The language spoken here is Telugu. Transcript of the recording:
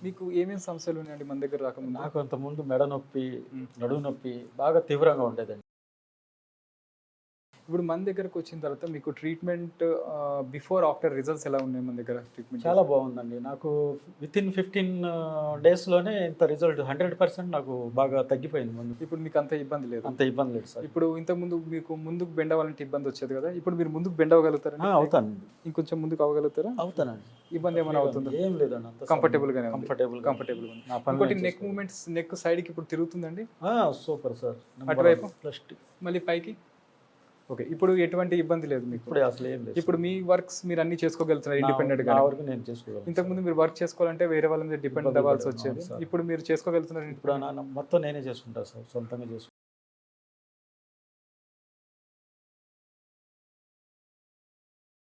మీకు ఏమేమి సమస్యలు ఉన్నాయండి మన దగ్గర రాకముందు? నాకు అంతకుముందు మెడ నొప్పి, నడుము నొప్పి బాగా తీవ్రంగా ఉండేదండి. ఇప్పుడు మన దగ్గరకు వచ్చిన తర్వాత మీకు ట్రీట్మెంట్ బిఫోర్ ఆఫ్టర్ రిజల్ట్స్ ఎలా ఉన్నాయి మన దగ్గర ట్రీట్మెంట్? చాలా బాగుందండి. నాకు వితిన్ 15 డేస్లోనే ఇంత రిజల్ట్ 100% నాకు బాగా తగ్గిపోయింది. ముందు ఇప్పుడు మీకు అంత ఇబ్బంది లేదు? అంత ఇబ్బంది లేదు సార్. ఇప్పుడు ఇంతకుముందు మీకు ముందుకు బెండ్ అవ్వాలంటే ఇబ్బంది వచ్చేది కదా, ఇప్పుడు మీరు ముందుకు బెండ్ అవ్వగలుగుతారా? అవుతానండి. ఇంకొంచెం ముందుకు అవ్వగలుగుతారా? అవుతానండి. ఇబ్బంది ఏమైనా అవుతుందా? ఏం లేదండి, అంత కంఫర్టబుల్గానే కంఫర్టబుల్. ఇంకోటి నెక్ మూమెంట్స్, నెక్ సైడ్కి ఇప్పుడు తిరుగుతుందండి? Super sir. అటువైపు ఫస్ట్ మళ్ళీ పైకి. ఓకే, ఇప్పుడు ఎటువంటి ఇబ్బంది లేదు మీకు? ఇప్పుడు అసలు ఏం లేదు. ఇప్పుడు మీ వర్క్స్ మీరు అన్ని చేసుకోగలుగుతున్నారు ఇండిపెండెంట్గా? నేను చేసుకోగలను. ఇంతకుముందు మీరు వర్క్ చేసుకోవాలంటే వేరే వాళ్ళ మీద డిపెండ్ అవ్వాల్సి వచ్చేది, ఇప్పుడు మీరు చేసుకోగలుగుతున్నారు? ఇప్పుడు మొత్తం నేనే చేసుకుంటాను సార్, సొంతంగా చేసుకుంటాను.